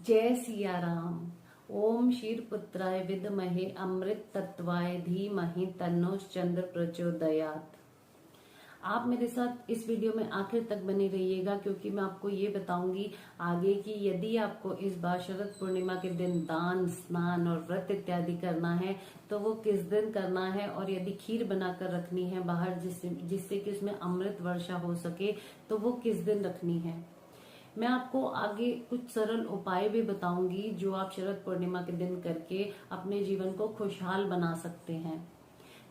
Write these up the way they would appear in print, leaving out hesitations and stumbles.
जय सिया राम। ओम क्षीरपुत्राय विद्महे अमृत तत्वाय धीमहि तन्नो चंद्र प्रचोदयात्। आप मेरे साथ इस वीडियो में आखिर तक बने रहिएगा, क्योंकि मैं आपको ये बताऊंगी आगे कि यदि आपको इस बार शरद पूर्णिमा के दिन दान, स्नान और व्रत इत्यादि करना है तो वो किस दिन करना है, और यदि खीर बनाकर रखनी है बाहर जिससे कि उसमें अमृत वर्षा हो सके तो वो किस दिन रखनी है। मैं आपको आगे कुछ सरल उपाय भी बताऊंगी जो आप शरद पूर्णिमा के दिन करके अपने जीवन को खुशहाल बना सकते हैं।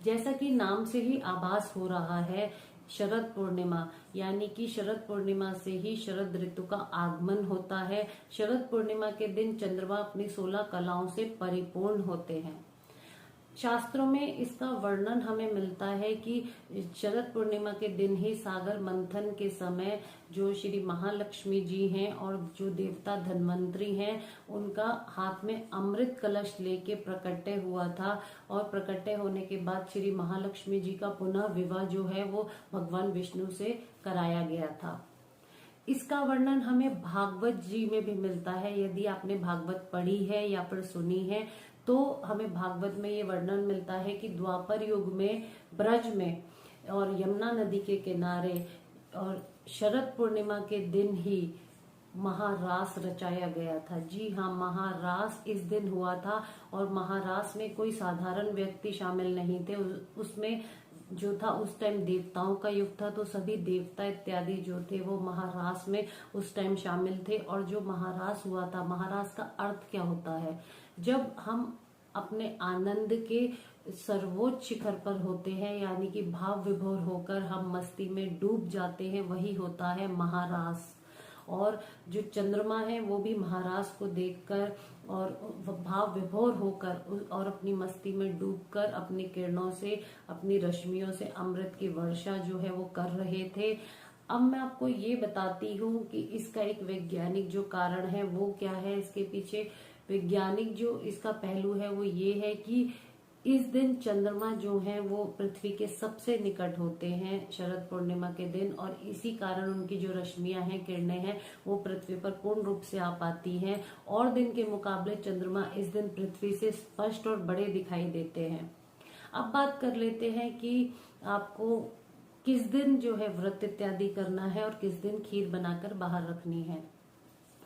जैसा कि नाम से ही आभास हो रहा है, शरद पूर्णिमा यानी कि शरद पूर्णिमा से ही शरद ऋतु का आगमन होता है। शरद पूर्णिमा के दिन चंद्रमा अपनी 16 कलाओं से परिपूर्ण होते हैं। शास्त्रों में इसका वर्णन हमें मिलता है कि शरद पूर्णिमा के दिन ही सागर मंथन के समय जो श्री महालक्ष्मी जी हैं और जो देवता धन्वंतरी हैं, उनका हाथ में अमृत कलश लेके प्रकट्य हुआ था, और प्रकट्य होने के बाद श्री महालक्ष्मी जी का पुनः विवाह जो है वो भगवान विष्णु से कराया गया था। इसका वर्णन हमें भागवत जी में भी मिलता है। यदि आपने भागवत पढ़ी है या फिर सुनी है तो हमें भागवत में ये वर्णन मिलता है कि द्वापर युग में ब्रज में और यमुना नदी के किनारे और शरद पूर्णिमा के दिन ही महारास रचाया गया था। जी हाँ, महारास इस दिन हुआ था, और महारास में कोई साधारण व्यक्ति शामिल नहीं थे। उसमें जो था उस टाइम देवताओं का युग था, तो सभी देवता इत्यादि जो थे वो महारास में उस टाइम शामिल थे। और जो महारास हुआ था, महारास का अर्थ क्या होता है? जब हम अपने आनंद के सर्वोच्च शिखर पर होते हैं, यानी कि भाव विभोर होकर हम मस्ती में डूब जाते हैं, वही होता है महारास। और जो चंद्रमा है वो भी महारास को देखकर और भाव विभोर होकर और अपनी मस्ती में डूबकर अपनी किरणों से, अपनी रश्मियों से अमृत की वर्षा जो है वो कर रहे थे। अब मैं आपको ये बताती हूँ कि इसका एक वैज्ञानिक जो कारण है वो क्या है। इसके पीछे वैज्ञानिक जो इसका पहलू है वो ये है कि इस दिन चंद्रमा जो है वो पृथ्वी के सबसे निकट होते हैं शरद पूर्णिमा के दिन, और इसी कारण उनकी जो रश्मियां हैं, किरणें हैं, वो पृथ्वी पर पूर्ण रूप से आ पाती हैं। और दिन के मुकाबले चंद्रमा इस दिन पृथ्वी से स्पष्ट और बड़े दिखाई देते हैं। अब बात कर लेते हैं कि आपको किस दिन जो है व्रत इत्यादि करना है और किस दिन खीर बनाकर बाहर रखनी है।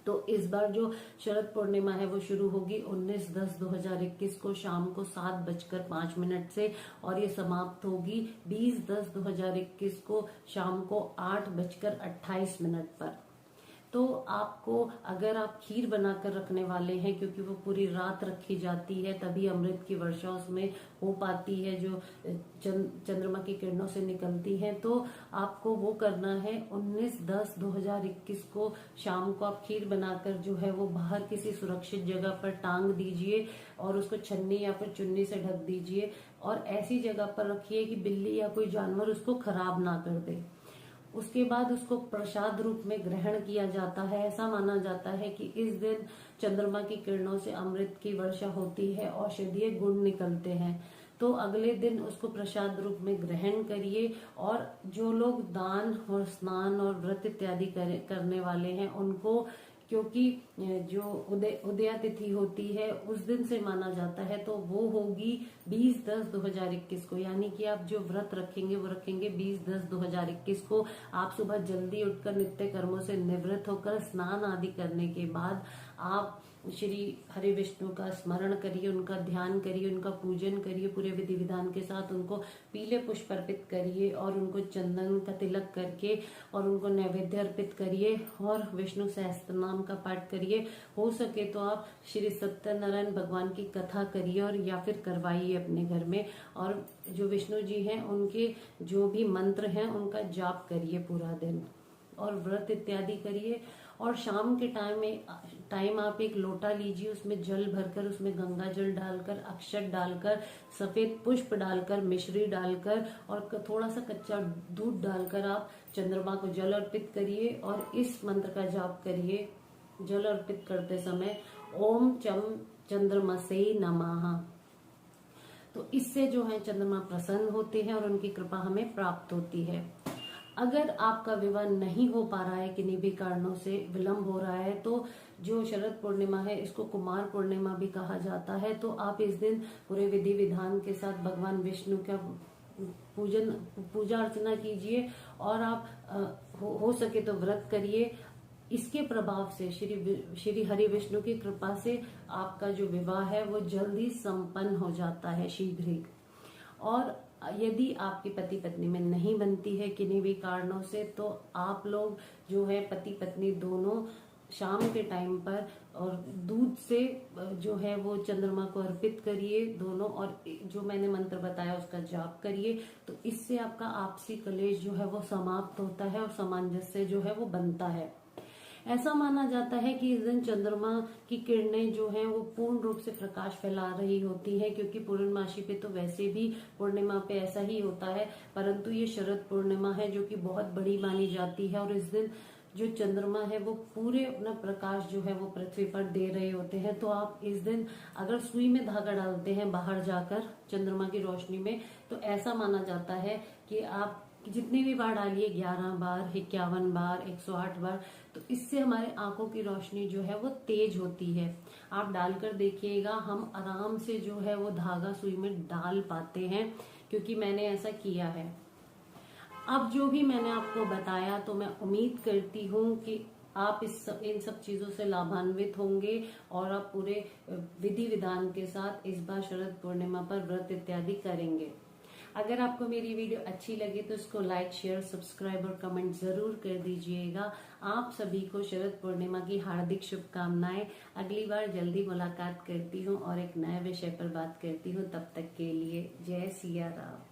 तो इस बार जो शरद पूर्णिमा है वो शुरू होगी 19/10/2021 को शाम को 7:05 से, और ये समाप्त होगी 20/10/2021 को शाम को 8:28 पर। तो आपको, अगर आप खीर बनाकर रखने वाले हैं, क्योंकि वो पूरी रात रखी जाती है तभी अमृत की वर्षा उसमें हो पाती है जो चंद्रमा की किरणों से निकलती है, तो आपको वो करना है 19/10/2021 को शाम को आप खीर बनाकर जो है वो बाहर किसी सुरक्षित जगह पर टांग दीजिए और उसको छन्नी या फिर चुन्नी से ढक दीजिए, और ऐसी जगह पर रखिए कि बिल्ली या कोई जानवर उसको खराब ना कर दे। उसके बाद उसको प्रसाद रूप में ग्रहण किया जाता है। ऐसा माना जाता है कि इस दिन चंद्रमा की किरणों से अमृत की वर्षा होती है, औषधीय गुण निकलते हैं। तो अगले दिन उसको प्रसाद रूप में ग्रहण करिए। और जो लोग दान और स्नान और व्रत इत्यादि करने वाले हैं उनको, क्योंकि जो उदया तिथि होती है उस दिन से माना जाता है, तो वो होगी 20/10/2021 को, यानी कि आप जो व्रत रखेंगे वो रखेंगे 20/10/2021 को। आप सुबह जल्दी उठकर नित्य कर्मों से निवृत्त होकर स्नान आदि करने के बाद आप श्री हरि विष्णु का स्मरण करिए, उनका ध्यान करिए, उनका पूजन करिए, पूरे विधि विधान के साथ उनको पीले पुष्प अर्पित करिए और उनको चंदन का तिलक करके और उनको नैवेद्य अर्पित करिए और विष्णु सहस्त्र नाम का पाठ करिए। हो सके तो आप श्री सत्यनारायण भगवान की कथा करिए और या फिर करवाइए अपने घर में, और जो विष्णु जी हैं उनके जो भी मंत्र हैं उनका जाप करिए पूरा दिन, और व्रत इत्यादि करिए। और शाम के टाइम आप एक लोटा लीजिए, उसमें जल भरकर, उसमें गंगा जल डालकर, अक्षत डालकर, सफेद पुष्प डालकर, मिश्री डालकर और थोड़ा सा कच्चा दूध डालकर आप चंद्रमा को जल अर्पित करिए और इस मंत्र का जाप करिए। जल अर्पित करते समय ओम चम चंद्रमसे नमः। तो इससे जो है चंद्रमा प्रसन्न होते हैं और उनकी कृपा हमें प्राप्त होती है। अगर आपका विवाह नहीं हो पा रहा है, किन्हीं भी कारणों से विलंब हो रहा है, तो जो शरद पूर्णिमा है इसको कुमार पूर्णिमा भी कहा जाता है। तो आप इस दिन पूरे विधि विधान के साथ भगवान विष्णु का पूजा अर्चना कीजिए और आप हो सके तो व्रत करिए। इसके प्रभाव से श्री हरि विष्णु की कृपा से आपका जो विवाह है वो जल्दी संपन्न हो जाता है, शीघ्र ही। और यदि आपकी पति पत्नी में नहीं बनती है किन्हीं भी कारणों से, तो आप लोग जो है पति पत्नी दोनों शाम के टाइम पर और दूध से जो है वो चंद्रमा को अर्पित करिए दोनों, और जो मैंने मंत्र बताया उसका जाप करिए। तो इससे आपका आपसी कलेश जो है वो समाप्त होता है और सामंजस्य जो है वो बनता है। ऐसा माना जाता है कि इस दिन चंद्रमा की किरणें जो हैं वो पूर्ण रूप से प्रकाश फैला रही होती हैं, क्योंकि पूर्णमासी पे तो वैसे भी पूर्णिमा पे ऐसा ही होता है, परंतु ये शरद पूर्णिमा है जो कि बहुत बड़ी मानी जाती है। और इस दिन जो चंद्रमा है वो पूरे अपना प्रकाश जो है वो पृथ्वी पर दे रहे होते हैं। तो आप इस दिन अगर सुई में धागा डालते हैं बाहर जाकर चंद्रमा की रोशनी में, तो ऐसा माना जाता है कि आप जितनी भी बार डालिए, 11 बार, 51 बार, 108 बार, तो इससे हमारे आंखों की रोशनी जो है वो तेज होती है। आप डालकर देखिएगा, हम आराम से जो है वो धागा सुई में डाल पाते हैं, क्योंकि मैंने ऐसा किया है। अब जो भी मैंने आपको बताया, तो मैं उम्मीद करती हूँ कि आप इन सब चीजों से लाभान्वित होंगे और आप पूरे विधि विधान के साथ इस बार शरद पूर्णिमा पर व्रत इत्यादि करेंगे। अगर आपको मेरी वीडियो अच्छी लगे तो इसको लाइक, शेयर, सब्सक्राइब और कमेंट जरूर कर दीजिएगा। आप सभी को शरद पूर्णिमा की हार्दिक शुभकामनाएं। अगली बार जल्दी मुलाकात करती हूँ और एक नए विषय पर बात करती हूँ। तब तक के लिए जय सिया राम।